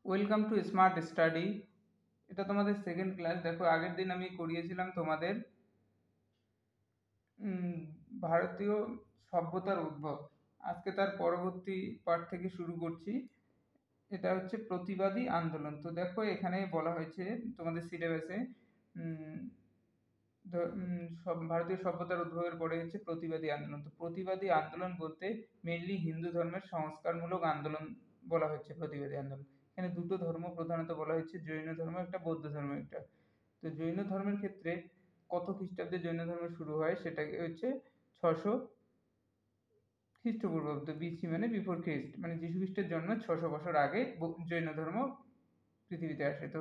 Welcome to smart study. এটা তোমাদের second class. দেখো, আগের দিন আমি করিয়েছিলাম তোমাদের উম, ভারতীয় সভ্যতার উদ্ভব। আজকে তার পরবর্তী পার্ট থেকে শুরু করছি। এটা হচ্ছে প্রতিবাদী আন্দোলন। তো দেখো, এখানে বলা হয়েছে তোমাদের সিলেবাসে সব ভারতীয় সভ্যতার উদ্ভবের পরে হচ্ছে প্রতিবাদী আন্দোলন। তো প্রতিবাদী আন্দোলন বলতে মেনলি হিন্দু ধর্মের সংস্কারমূলক আন্দোলন বলা হচ্ছে প্রতিবাদী আন্দোলন। এখানে দুটো ধর্ম প্রধানত বলা হচ্ছে, জৈন ধর্ম একটা, বৌদ্ধ ধর্ম একটা। তো জৈন ধর্মের ক্ষেত্রে কত খ্রিস্টাব্দে জৈন ধর্ম শুরু হয় সেটাকে হচ্ছে 600 খ্রিস্টপূর্বাব্দ, বিসি মানে বিফোর খ্রিস্ট, মানে যীশু খ্রিস্টের জন্ম 600 বছর আগে জৈন ধর্ম পৃথিবীতে আসে। তো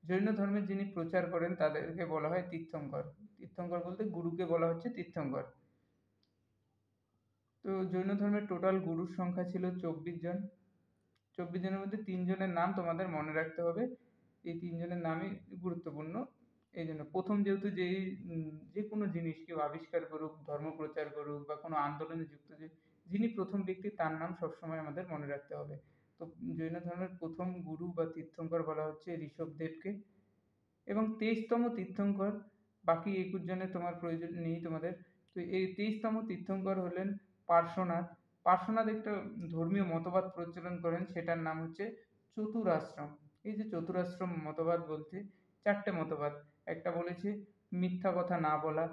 জৈন ধর্মের যিনি প্রচার করেন তাদেরকে বলা হয় তীর্থঙ্কর। তীর্থঙ্কর বলতে গুরুকে বলা হচ্ছে তীর্থঙ্কর। তো জৈন ধর্মের টোটাল গুরুর সংখ্যা ছিল 24 জন। 24 জনের মধ্যে 3 জনের নাম তোমাদের মনে রাখতে হবে। এই 3 জনের নামই গুরুত্বপূর্ণ। এই জন্য প্রথম যেহেতু যে কোনো জিনিস কেউ আবিষ্কার করুক, ধর্ম প্রচার করুক বা কোনো আন্দোলনে যুক্ত, যিনি প্রথম ব্যক্তি তার নাম সবসময় আমাদের মনে রাখতে হবে। তো জৈন ধর্মের প্রথম গুরু বা তীর্থঙ্কর বলা হচ্ছে ঋষভদেবকে। এবং 23তম তীর্থঙ্কর, বাকি 21 জনের তোমার প্রয়োজন নেই তোমাদের। তো এই 23তম তীর্থঙ্কর হলেন পার্শ্বনাথ। পার্শ্বনাথ একটা ধর্মীয় মতবাদ প্রচলন করেন, সেটার নাম হচ্ছে চতুরাশ্রম। এই যে চতুরাশ্রম মতবাদ বলতে 4টে মতবাদ। একটা বলেছে মিথ্যা কথা না বলা,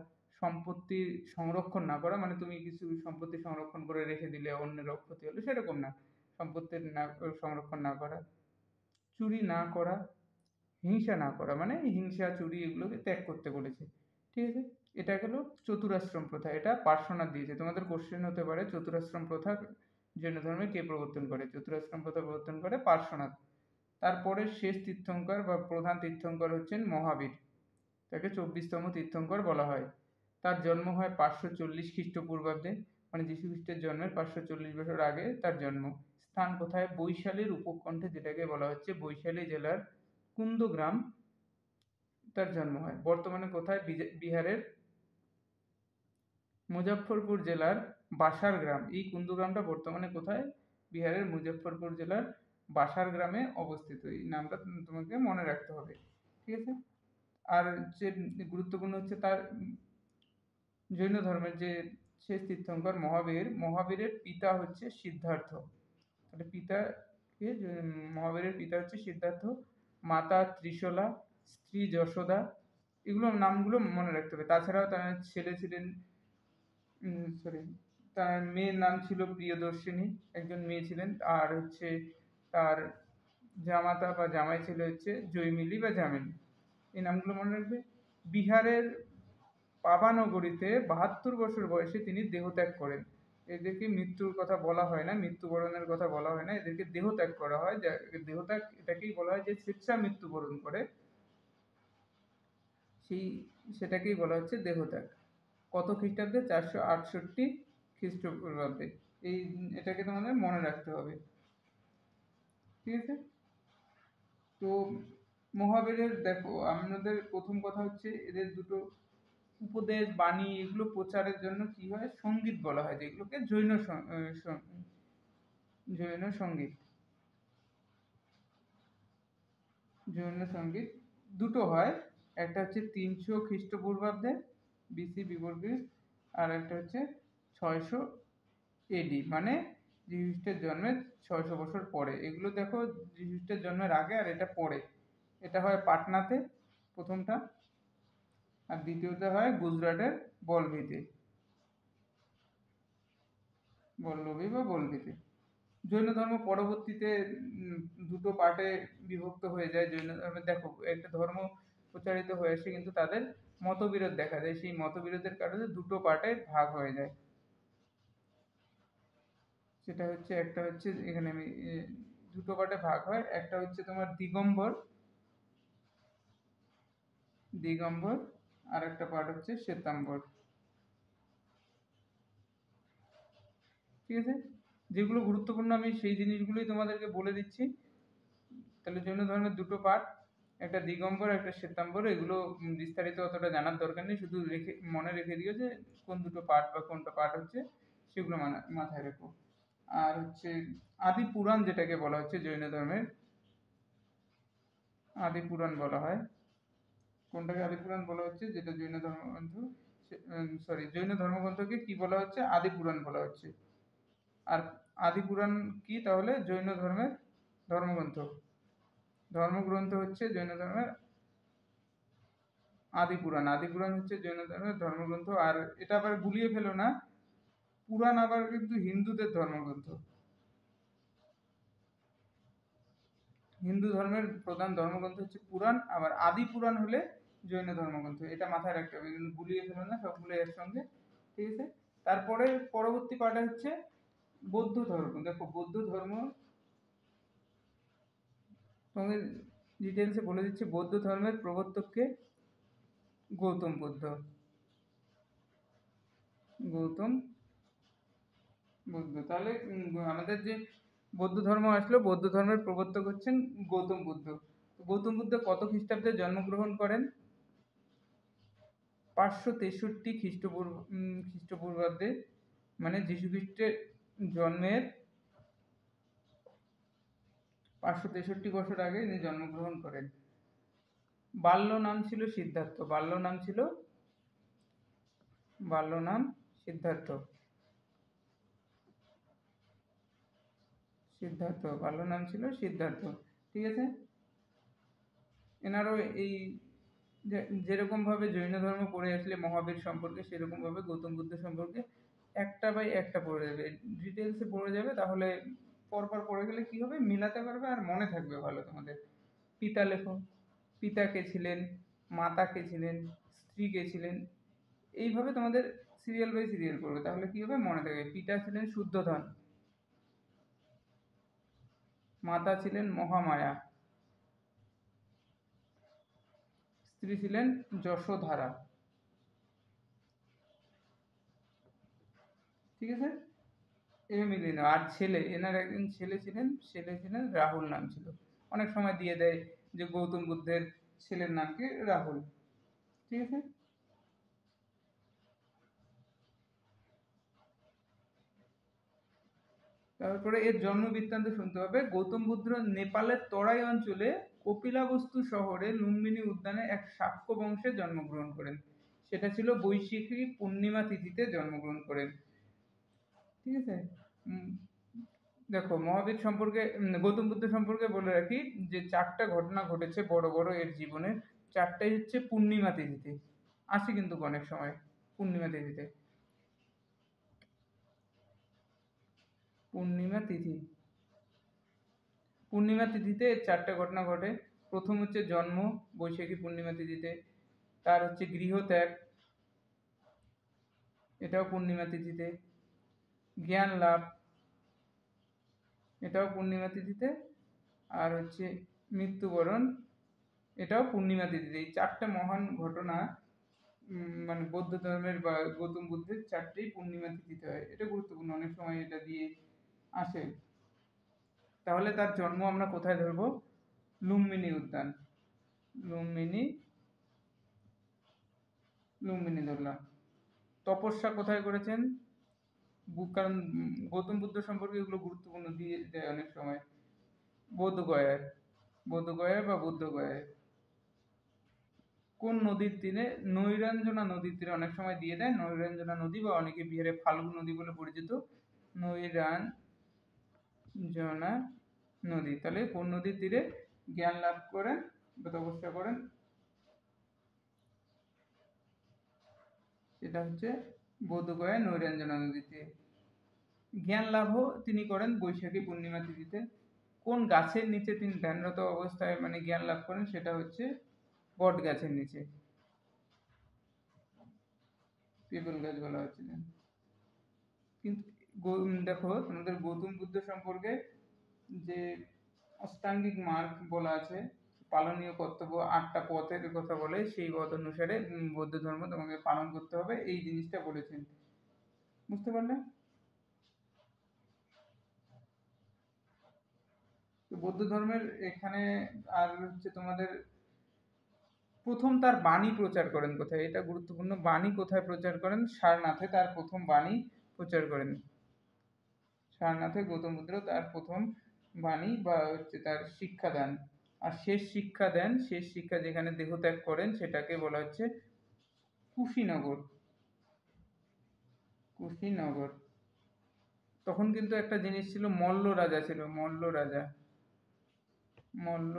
সম্পত্তি সংরক্ষণ না করা, মানে তুমি কিছু সম্পত্তি সংরক্ষণ করে রেখে দিলে অন্যের ক্ষতি হলো সেরকম না, সম্পত্তির না সংরক্ষণ না করা, চুরি না করা, হিংসা না করা, মানে হিংসা চুরি এগুলোকে ত্যাগ করতে বলেছে। ঠিক আছে, এটা গেল চতুরাশ্রম প্রথা। এটা পার্শ্বনাথ দিয়েছে। তোমাদের কোশ্চেন হতে পারে চতুরাশ্রম প্রথা জৈন ধর্মে কে প্রবর্তন করে। চতুরাশ্রম প্রথা প্রবর্তন করে পার্শ্বনাথ। তারপরে শেষ তীর্থঙ্কর বা প্রধান তীর্থঙ্কর হচ্ছেন মহাবীর। তাকে 24তম তীর্থঙ্কর বলা হয়। তার জন্ম হয় 540 খ্রিস্টপূর্বাব্দে, মানে যীশু খ্রিস্টের জন্মের 540 বছর আগে তার জন্ম। স্থান কোথায়? বৈশালীর উপকণ্ঠে, যেটাকে বলা হচ্ছে বৈশালী জেলার কুন্দগ্রাম তার জন্ম হয়। বর্তমানে কোথায়? বিহারের মুজফ্ফরপুর জেলার বাসার গ্রাম। এই কুন্দগ্রামটা বর্তমানে কোথায়? বিহারের মুজফ্ফরপুর জেলার বাসার গ্রামে অবস্থিত। এই নামটা তোমাকে মনে রাখতে হবে। ঠিক আছে। আর যে গুরুত্বপূর্ণ হচ্ছে তার জৈন ধর্মের যে শেষ তীর্থঙ্কর মহাবীর, মহাবীরের পিতা হচ্ছে সিদ্ধার্থ। তাহলে মহাবীরের পিতা হচ্ছে সিদ্ধার্থ, মাতা ত্রিশলা, স্ত্রী যশোদা। এগুলো নামগুলো মনে রাখতে হবে। তাছাড়াও তার ছেলে ছিলেন, সরি, তার মেয়ের নাম ছিল প্রিয়দর্শিনী, একজন মেয়ে ছিলেন। আর হচ্ছে তার জামাতা বা জামাই ছিল হচ্ছে জৈমিলি বা জামিনী। এই নামগুলো মনে রাখবে। বিহারের পাবানগরীতে 72 বছর বয়সে তিনি দেহত্যাগ করেন। এদেরকে মৃত্যুর কথা বলা হয় না, মৃত্যুবরণের কথা বলা হয় না, এদেরকে দেহত্যাগ করা হয়। দেহত্যাগ এটাকেই বলা হয় যে স্বেচ্ছা মৃত্যুবরণ করে, সেই সেটাকেই বলা হচ্ছে দেহত্যাগ। কত খ্রিস্টাব্দে? 468 খ্রিস্টপূর্বাব্দে। এই এটাকে তোমাদের মনে রাখতে হবে। ঠিক আছে। তো মহাবীরের দেখো, আমাদের প্রথম কথা হচ্ছে এদের দুটো উপদেশ বাণী এগুলো প্রচারের জন্য কি হয়, সঙ্গীত বলা হয়, যেগুলোকে জৈন সঙ্গীত, জৈন সঙ্গীত দুটো হয়। একটা হচ্ছে 300 খ্রিস্টপূর্বাব্দে, বিসি বিফোর খ্রিস্ট। আর একটা হচ্ছে 600 এডি, মানে যীশু খ্রিস্টের জন্মের 600 বছর পরে। এগুলো দেখো, যীশু খ্রিস্টের জন্মের আগে আর এটা পরে। এটা হয় পাটনাতে প্রথমটা, আর দ্বিতীয়টা হয় গুজরাটের বলভিতে, বল্লভী বা বলভিতে। জৈন ধর্ম পরবর্তীতে উম, দুটো পার্টে বিভক্ত হয়ে যায়। জৈন ধর্মে দেখো, একটা ধর্ম প্রচারিত হয়ে আসে কিন্তু তাদের মতবিরোধ দেখা যায়, সেই মতবিরোধের কারণে দুটো পার্টে ভাগ হয়ে যায়। সেটা হচ্ছে, একটা হচ্ছে এখানে আমি দুটো পার্টে ভাগ হয়। একটা হচ্ছে তোমার দিগম্বর, দিগম্বর, আর একটা পার্ট হচ্ছে শ্বেতাম্বর। ঠিক আছে। যেগুলো গুরুত্বপূর্ণ আমি সেই জিনিসগুলোই তোমাদেরকে বলে দিচ্ছি। তাহলে জৈন ধর্মের দুটো পার্ট, একটা দিগম্বর একটা শ্বেতাম্বর। এগুলো বিস্তারিত অতটা জানার দরকার নেই, শুধু মনে রেখে দিও যে কোন দুটো পার্ট বা কোনটা পার্ট হচ্ছে, সেগুলো মাথায় রেখো। আর হচ্ছে আদি পুরাণ যেটাকে বলা হচ্ছে জৈন ধর্মের, আদি পুরাণ বলা হয়। কোনটাকে আদি পুরাণ বলা হচ্ছে? যেটা জৈন ধর্মগ্রন্থ, জৈন ধর্মগ্রন্থকে কি বলা হচ্ছে? আদি পুরাণ বলা হচ্ছে। আর আদি পুরাণ কি তাহলে? জৈন ধর্মের ধর্মগ্রন্থ। ধর্মগ্রন্থ হচ্ছে জৈন ধর্মের আদি পুরাণ। আদি পুরাণ হচ্ছে জৈন ধর্মের ধর্মগ্রন্থ। আর এটা আবার গুলিয়ে ফেলো না, পুরাণ আবার কিন্তু হিন্দুদের ধর্মগ্রন্থ। হিন্দু ধর্মের প্রধান ধর্মগ্রন্থ হচ্ছে পুরাণ, আবার আদি পুরাণ হলে জৈন ধর্মগ্রন্থ। এটা মাথায় রাখতে হবে, কিন্তু গুলিয়ে ফেলো না সবগুলো এর সঙ্গে, ঠিক আছে? তারপরে পরবর্তী পার্টে হচ্ছে বৌদ্ধ ধর্ম। দেখো বৌদ্ধ ধর্ম তোমাকে ডিটেলসে বলে দিচ্ছি। বৌদ্ধ ধর্মের প্রবর্তককে গৌতম বুদ্ধ। গৌতম বুদ্ধ। তাহলে আমাদের যে বৌদ্ধ ধর্ম আসলো, বৌদ্ধ ধর্মের প্রবর্তক হচ্ছেন গৌতম বুদ্ধ। গৌতম বুদ্ধ কত খ্রিস্টাব্দে জন্মগ্রহণ করেন? 563 খ্রিস্টপূর্বাব্দে, মানে যীশু খ্রিস্টের জন্মের 563 বছর আগে ইনি জন্মগ্রহণ করেন। বাল্য নাম ছিল সিদ্ধার্থ। বাল্য নাম সিদ্ধার্থ। বাল্য নাম ছিল সিদ্ধার্থ, ঠিক আছে? এনারও এই যেরকম ভাবে জৈন ধর্ম পড়ে আসলে মহাবীর সম্পর্কে, সেরকম ভাবে গৌতম বুদ্ধ সম্পর্কে একটা বাই একটা পড়ে যাবে, ডিটেলসে পড়ে যাবে। তাহলে পরপর পড়ে গেলে কি হবে, মিলাতে পারবে আর মনে থাকবে ভালো তোমাদের। পিতা লেখো, পিতা কে ছিলেন, মাতা কে ছিলেন, স্ত্রী কে ছিলেন, এইভাবে তোমাদের সিরিয়াল বাই সিরিয়াল পড়বে, তাহলে কি হবে, মনে থাকবে। পিতা ছিলেন শুদ্ধোধন, মাতা ছিলেন মহামায়া, স্ত্রী ছিলেন যশোধারা, ঠিক আছে? এ মিলিয়ে নাও। আর ছেলে, এনার একজন ছেলে ছিলেন রাহুল নাম ছিল। অনেক সময় দিয়ে দেয় যে গৌতম বুদ্ধের ছেলের নাম কি? রাহুল, ঠিক আছে? তারপরে এর জন্ম বৃত্তান্ত শুনতে হবে। গৌতম বুদ্ধ নেপালের তরাই অঞ্চলে কপিলাবস্তু শহরে লুম্বিনী উদ্যানে এক শাক্য বংশে জন্মগ্রহণ করেন। সেটা ছিল বৈশাখী পূর্ণিমা তিথিতে জন্মগ্রহণ করেন, ঠিক আছে? উম, দেখো মহাবীর সম্পর্কে, গৌতম বুদ্ধ সম্পর্কে বলে রাখি যে 4টা ঘটনা ঘটেছে বড় বড় এর জীবনে। 4টাই হচ্ছে পূর্ণিমা তিথিতে, আসে কিন্তু অনেক সময় পূর্ণিমা তিথিতে। পূর্ণিমা তিথি, পূর্ণিমা তিথিতে 4টা ঘটনা ঘটে। প্রথম হচ্ছে জন্ম বৈশাখী পূর্ণিমা তিথিতে, তার হচ্ছে গৃহত্যাগ, এটাও পূর্ণিমা তিথিতে, জ্ঞান লাভ, এটাও পূর্ণিমা তিথিতে, আর হচ্ছে মৃত্যুবরণ, এটাও পূর্ণিমা তিথিতে। এই 4টে মহান ঘটনা মানে বৌদ্ধ ধর্মের বা গৌতম বুদ্ধের 4টেই পূর্ণিমা তিথিতে হয়। এটা গুরুত্বপূর্ণ, অনেক সময় এটা দিয়ে আসে। তাহলে তার জন্ম আমরা কোথায় ধরবো? লুম্বিনী উদ্যান, লুম্বিনী, লুম্বিনী ধরলাম। তপস্যা কোথায় করেছেন? কারণ গৌতম বুদ্ধ সম্পর্কে এগুলো গুরুত্বপূর্ণ দিয়ে দেয় অনেক সময়। বোধগয়ায়, বোধগয়ায় বা বুদ্ধগয়ায়। কোন নদীর তীরে? নৈরঞ্জনা নদীর তীরে, অনেক সময় দিয়ে দেয় নৈরঞ্জনা নদী, বা অনেকে বিহারে ফাল্গু নদী বলে পরিচিত। নৈরঞ্জনা নদী। তাহলে কোন নদীর তীরে জ্ঞান লাভ করেন বা তপস্যা করেন? সেটা হচ্ছে বোধগয়া নৈরঞ্জনা নদীতে। জ্ঞান লাভও তিনি করেন বৈশাখী পূর্ণিমা তিথিতে। কোন গাছের নিচে তিনি ধ্যানরত অবস্থায় মানে জ্ঞান লাভ করেন? সেটা হচ্ছে বট গাছের নিচে, পিপল গাছ বলা হচ্ছে। কিন্তু দেখো তোমাদের গৌতম বুদ্ধ সম্পর্কে যে অষ্টাঙ্গিক মার্গ বলা আছে, পালনীয় কর্তব্য 8টা পথের কথা বলে, সেই পথ অনুসারে বৌদ্ধ ধর্ম তোমাকে পালন করতে হবে, এই জিনিসটা বলেছেন। বুঝতে পারলে? তো বৌদ্ধ ধর্মের এখানে আর হচ্ছে তোমাদের প্রথম তার বাণী প্রচার করেন কোথায়? এটা গুরুত্বপূর্ণ। বাণী কোথায় প্রচার করেন? সারনাথে তার প্রথম বাণী প্রচার করেন। সারনাথে গৌতম বুদ্ধ তার প্রথম বাণী বা হচ্ছে তার শিক্ষাদান আর শেষ শিক্ষা দেন, শেষ শিক্ষা যেখানে দেহত্যাগ করেন সেটাকে বলা হচ্ছে কুশীনগর। কুশীনগর। তখন কিন্তু একটা জিনিস ছিল, মল্ল রাজা ছিল, মল্ল রাজা। মল্ল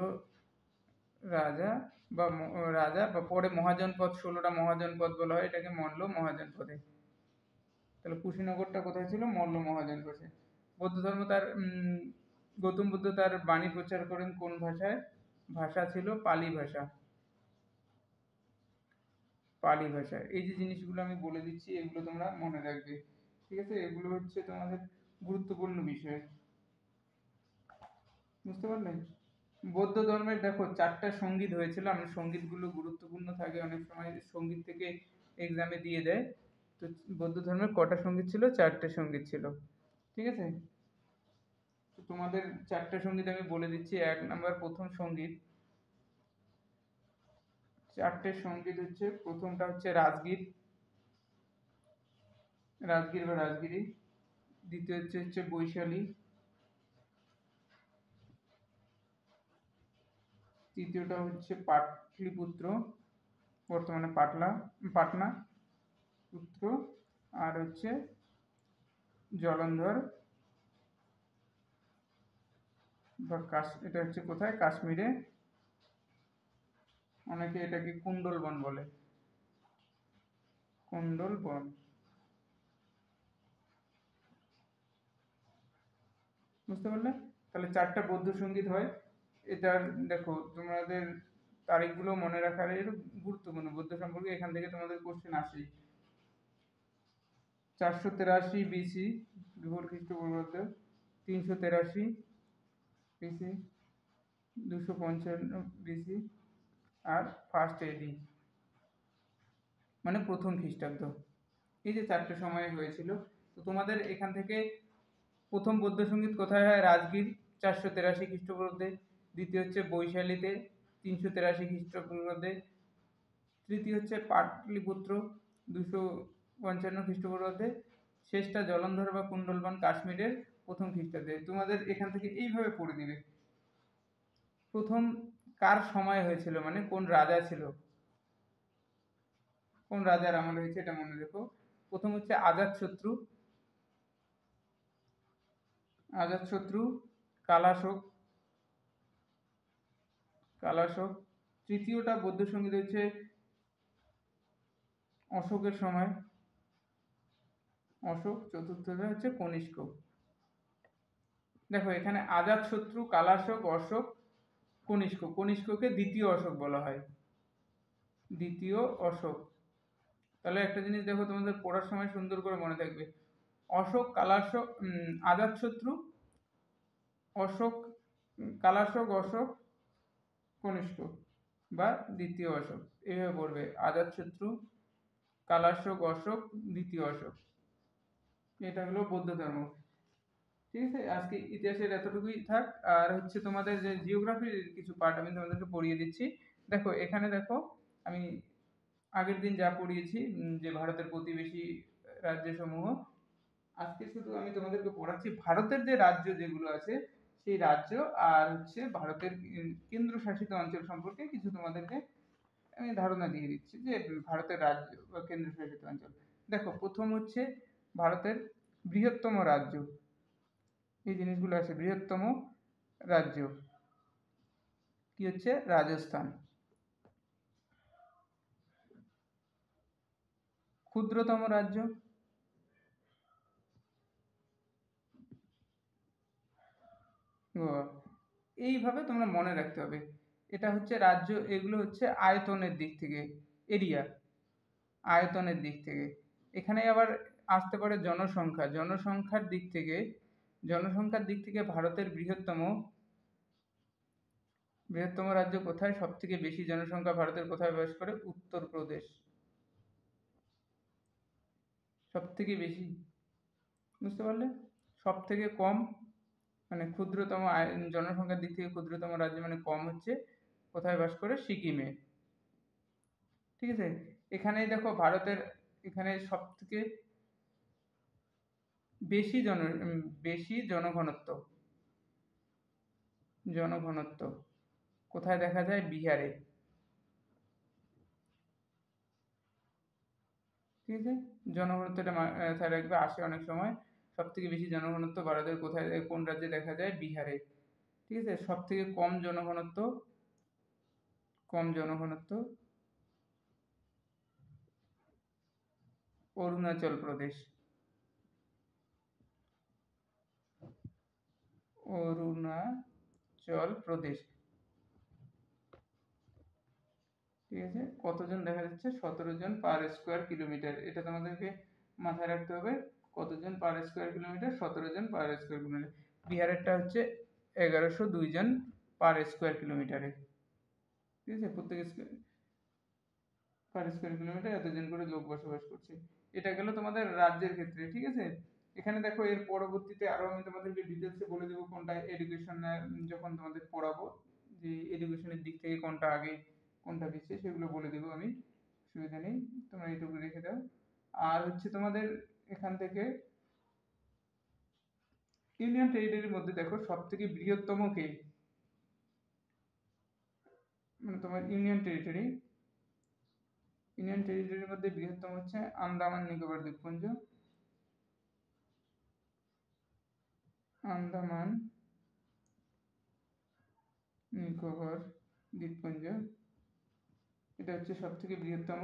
রাজা রাজা বা পরে মহাজনপদ, 16টা মহাজনপদ বলা হয় এটাকে, মল্ল মহাজনপদে। তাহলে কুশীনগরটা কোথায় ছিল? মল্ল মহাজনপদে। বৌদ্ধ ধর্ম তার গৌতম বুদ্ধ তার বাণী প্রচার করেন কোন ভাষায়? ভাষা ছিল পালি ভাষা। পালি ভাষা। এই যে জিনিসগুলো আমি বলে দিচ্ছি এগুলো তোমরা মনে রাখবে, ঠিক আছে? এগুলো হচ্ছে তোমাদের গুরুত্বপূর্ণ বিষয়, বুঝতে পারলে? বৌদ্ধ ধর্মের দেখো 4টা সঙ্গীত হয়েছিল, আমি সঙ্গীতগুলো গুরুত্বপূর্ণ থাকে, অনেক সময় সঙ্গীত থেকে এক্সামে দিয়ে দেয়। তো বৌদ্ধ ধর্মের কটা সঙ্গীত ছিল? 4টে সঙ্গীত ছিল, ঠিক আছে? তো তোমাদের 4টে সঙ্গীত আমি বলে দিচ্ছি। 1 নাম্বার প্রথম সঙ্গীত, 4টে সঙ্গীত হচ্ছে, প্রথমটা হচ্ছে রাজগীর, রাজগীর বা রাজগিরি। দ্বিতীয় হচ্ছে বৈশালী। তৃতীয়টা হচ্ছে পাটলিপুত্র, বর্তমানে পাটনা পুত্র। আর হচ্ছে জলন্ধর বা এটা হচ্ছে কোথায়? কাশ্মীরে। অনেকে এটাকে কুণ্ডলবন বলে, কুণ্ডলবন। বুঝতে পারলে? তাহলে 4টা বৌদ্ধ সঙ্গীত হয়। এটার দেখো তোমাদের তারিখগুলো মনে রাখার গুরুত্বপূর্ণ বৌদ্ধ সম্পর্কে, এখান থেকে তোমাদের কোশ্চেন আসেই। 483 বিসি বিফোর খ্রিস্টপূর্বাব্দ, 383 বিসি, 255 বিসি, আর ফার্স্ট এডি মানে প্রথম খ্রিস্টাব্দ। এই যে 4টে সময় হয়েছিল। তো তোমাদের এখান থেকে প্রথম বৌদ্ধ সঙ্গীত কোথায় হয়? রাজগীর, 483 খ্রিস্টপূর্বাব্দে। দ্বিতীয় হচ্ছে বৈশালীতে, 383 খ্রিস্টপূর্বাব্দে। তৃতীয় হচ্ছে পাটলিপুত্র, 255 খ্রিস্টপূর্বাব্দে। শেষটা জলন্ধর বা কুণ্ডলবন, কাশ্মীরের প্রথম খ্রিস্টাব্দে। তোমাদের এখান থেকে এইভাবে পড়ে দিবে। প্রথম কার সময় হয়েছিল, মানে কোন রাজা ছিল, কোন রাজার আমলে হয়েছে এটা মনে রেখো। প্রথম হচ্ছে আজাতশত্রু, আজাতশত্রু, কালাশোক, কালাশোক। তৃতীয়টা বৌদ্ধ সঙ্গীত হচ্ছে অশোকের সময়, অশোক। চতুর্থটা হচ্ছে কনিষ্ক। দেখো এখানে আজাতশত্রু, কালাশোক, অশোক, কনিষ্ক। কনিষ্ককে দ্বিতীয় অশোক বলা হয়, দ্বিতীয় অশোক। তাহলে একটা জিনিস দেখো তোমাদের পড়ার সময় সুন্দর করে মনে থাকবে, অশোক, কালাশোক, আজাতশত্রু, অশোক, কালাশোক, অশোক, কনিষ্ক বা দ্বিতীয় অশোক, এইভাবে পড়বে। আজাতশত্রু, কালাশোক, অশোক, দ্বিতীয় অশোক। এটা হলো বৌদ্ধ ধর্ম, ঠিক আছে? আজকে ইতিহাসের এতটুকুই থাক। আর হচ্ছে তোমাদের যে জিওগ্রাফির কিছু পার্ট আমি তোমাদেরকে পড়িয়ে দিচ্ছি। দেখো এখানে দেখো, আমি আগের দিন যা পড়িয়েছি, যে ভারতের প্রতিবেশী রাজ্যসমূহ, আজকে শুধু আমি তোমাদেরকে পড়াচ্ছি ভারতের যে রাজ্য যেগুলো আছে সেই রাজ্য, আর হচ্ছে ভারতের কেন্দ্রশাসিত অঞ্চল সম্পর্কে কিছু তোমাদেরকে আমি ধারণা দিয়ে দিচ্ছি, যে ভারতের রাজ্য বা কেন্দ্রশাসিত অঞ্চল। দেখো প্রথম হচ্ছে ভারতের বৃহত্তম রাজ্য, এই জিনিসগুলো আছে। বৃহত্তম রাজ্য কি হচ্ছে? রাজস্থান। ক্ষুদ্রতম রাজ্য, গোয়া। এইভাবে তোমরা মনে রাখতে হবে। এটা হচ্ছে রাজ্য, এগুলো হচ্ছে আয়তনের দিক থেকে, এরিয়া, আয়তনের দিক থেকে। এখানে আবার আসতে পারে জনসংখ্যা, জনসংখ্যার দিক থেকে, জনসংখ্যার দিক থেকে ভারতের বৃহত্তম, বৃহত্তম রাজ্য কোথায়? সব থেকে বেশি জনসংখ্যা ভারতের কোথায় বাস করে? উত্তরপ্রদেশ, সব থেকে বেশি। বুঝতে পারলে? সব থেকে কম, মানে ক্ষুদ্রতম জনসংখ্যার দিক থেকে ক্ষুদ্রতম রাজ্য মানে কম হচ্ছে কোথায় বাস করে? সিকিমে, ঠিক আছে? এখানেই দেখো ভারতের, এখানে সব থেকে বেশি বেশি জনঘনত্ব, জনঘনত্ব কোথায় দেখা যায়? বিহারে। ঠিক আছে, জনঘনত্বটা মাথায় রাখবে, আসে অনেক সময়। সব থেকে বেশি জনঘনত্ব ভারতের কোথায়, কোন রাজ্যে দেখা যায়? বিহারে। ঠিক আছে, সব থেকে কম জনঘনত্ব, কম জনঘনত্ব অরুণাচল প্রদেশ। অরুণাচল প্রদেশ। ঠিক আছে, কতজন দেখা যাচ্ছে? 17 জন পার স্কোয়ার কিলোমিটার। এটা তোমাদেরকে মাথায় রাখতে হবে, কতজন পার স্কোয়ার কিলোমিটার? 17 জন পার স্কোয়ার কিলোমিটার। বিহারেরটা হচ্ছে 1102 জন পার স্কোয়ার কিলোমিটারে। ঠিক আছে, প্রত্যেক পার স্কোয়ার কিলোমিটার এতজন করে লোক বসবাস করছে। এটা গেল তোমাদের রাজ্যের ক্ষেত্রে। ঠিক আছে, এখানে দেখো এর পরবর্তীতে আরো আমি তোমাদেরকে ডিটেলসে বলে দেবো কোনটা এডুকেশন, যখন তোমাদের পড়াবো যে এডুকেশনের দিক থেকে কোনটা আগে কোনটা পিছিয়ে, সেগুলো বলে দেবো আমি, অসুবিধা নেই, তোমরা এইটুকু রেখে দাও। আর হচ্ছে তোমাদের এখান থেকে ইউনিয়ন টেরিটরির মধ্যে দেখো সব থেকে বৃহত্তম কে? মানে তোমার ইউনিয়ন টেরিটরির মধ্যে বৃহত্তম হচ্ছে আন্দামান নিকোবর দ্বীপপুঞ্জ। আন্দামান নিকোবর দ্বীপপুঞ্জ, এটা হচ্ছে সব থেকে বৃহত্তম।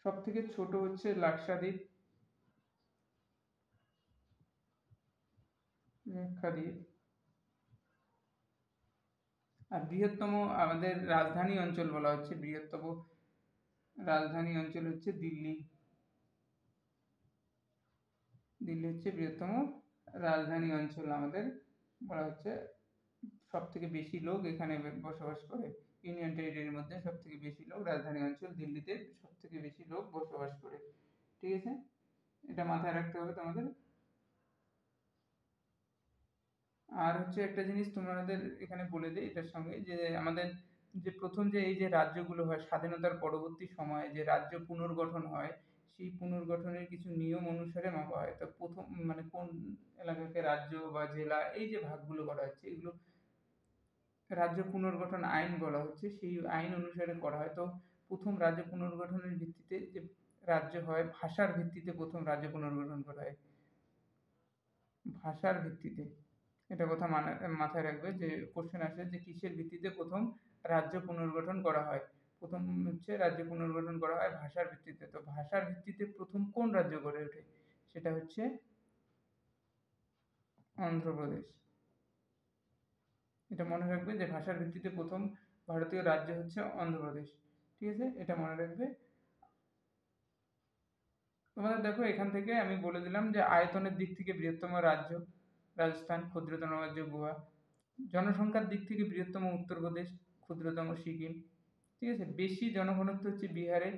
সব থেকে ছোট হচ্ছে লাক্ষাদ্বীপ। লাক্ষাদ্বীপ। আর বৃহত্তম আমাদের রাজধানী অঞ্চল বলা হচ্ছে, বৃহত্তম রাজধানী অঞ্চল হচ্ছে দিল্লি। দিল্লি হচ্ছে বৃহত্তম রাজধানী অঞ্চল আমাদের, বলা হচ্ছে। সব থেকে বেশি লোক এখানে বসবাস করে, ইউনিয়ন টেরিটরির মধ্যে সব থেকে বেশি লোক রাজধানী অঞ্চল দিল্লিতে সব থেকে বেশি লোক বসবাস করে। ঠিক আছে, এটা মাথায় রাখতে হবে তোমাদের। আর হচ্ছে একটা জিনিস তোমাদের এখানে বলে দিই এটার সঙ্গে, যে আমাদের যে প্রথম যে এই যে রাজ্যগুলো হয় স্বাধীনতার পরবর্তী সময়ে যে রাজ্য পুনর্গঠন হয়, সেই পুনর্গঠনের কিছু নিয়ম অনুসারে মাপা হয়। তো প্রথম মানে কোন এলাকাকে রাজ্য বা জেলা, এই যে ভাগগুলো করা হচ্ছে, এগুলো রাজ্য পুনর্গঠন আইন বলা হচ্ছে, সেই আইন অনুসারে করা হয়। তো প্রথম রাজ্য পুনর্গঠনের ভিত্তিতে যে রাজ্য হয়, ভাষার ভিত্তিতে প্রথম রাজ্য পুনর্গঠন করা হয়, ভাষার ভিত্তিতে। এটা কথা মাথায় রাখবে, যে কোশ্চেন আসে যে কিসের ভিত্তিতে প্রথম রাজ্য পুনর্গঠন করা হয়। প্রথম হচ্ছে রাজ্য পুনর্গঠন করা হয় ভাষার ভিত্তিতে। তো ভাষার ভিত্তিতে প্রথম কোন রাজ্য গড়ে ওঠে? সেটা হচ্ছে অন্ধ্রপ্রদেশ। এটা মনে রাখবে যে ভাষার ভিত্তিতে প্রথম ভারতীয় রাজ্য হচ্ছে অন্ধ্রপ্রদেশ। ঠিক আছে, এটা মনে রাখবে। তোমাদের দেখো এখান থেকে আমি বলে দিলাম যে আয়তনের দিক থেকে বৃহত্তম রাজ্য রাজস্থান, ক্ষুদ্রতম রাজ্য গোয়া। জনসংখ্যার দিক থেকে বৃহত্তম উত্তরপ্রদেশ, ক্ষুদ্রতম সিকিম। ঠিক আছে, বেশি জনঘনত্ব হচ্ছে বিহারে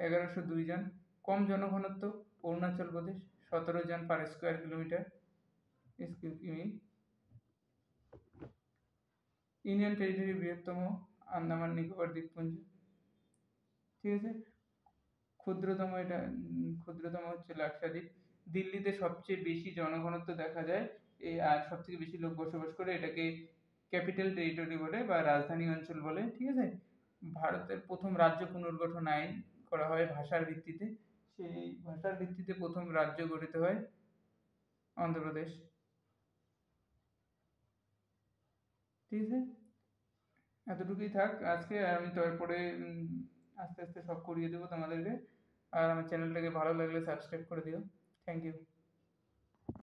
1102 জন। কম জনঘনত্ব অরুণাচল প্রদেশ, 17 জন পার স্কোয়ার কিলোমিটার। কিমি। ইউনিয়ন টেরিটরি বৃহত্তম আন্দামান নিকোবর দ্বীপপুঞ্জ। ঠিক আছে, ক্ষুদ্রতম হচ্ছে লাক্ষাদ্বীপ। দিল্লিতে সবচেয়ে বেশি জনঘনত্ব দেখা যায়, আর সব থেকে বেশি লোক বসবাস করে, এটাকে ক্যাপিটাল টেরিটরি বলে বা রাজধানী অঞ্চল বলে। ঠিক আছে, ভারতের প্রথম রাজ্য পুনর্গঠন আইন করা হয় ভাষার ভিত্তিতে, সেই ভাষার ভিত্তিতে প্রথম রাজ্য গঠিত হয় অন্ধ্রপ্রদেশ। ঠিক আছে, এতটুকুই থাক আজকে। আমি তারপরে আস্তে আস্তে সব করিয়ে দেবো তোমাদেরকে। আর আমার চ্যানেলটাকে ভালো লাগলে সাবস্ক্রাইব করে দিও। Thank you.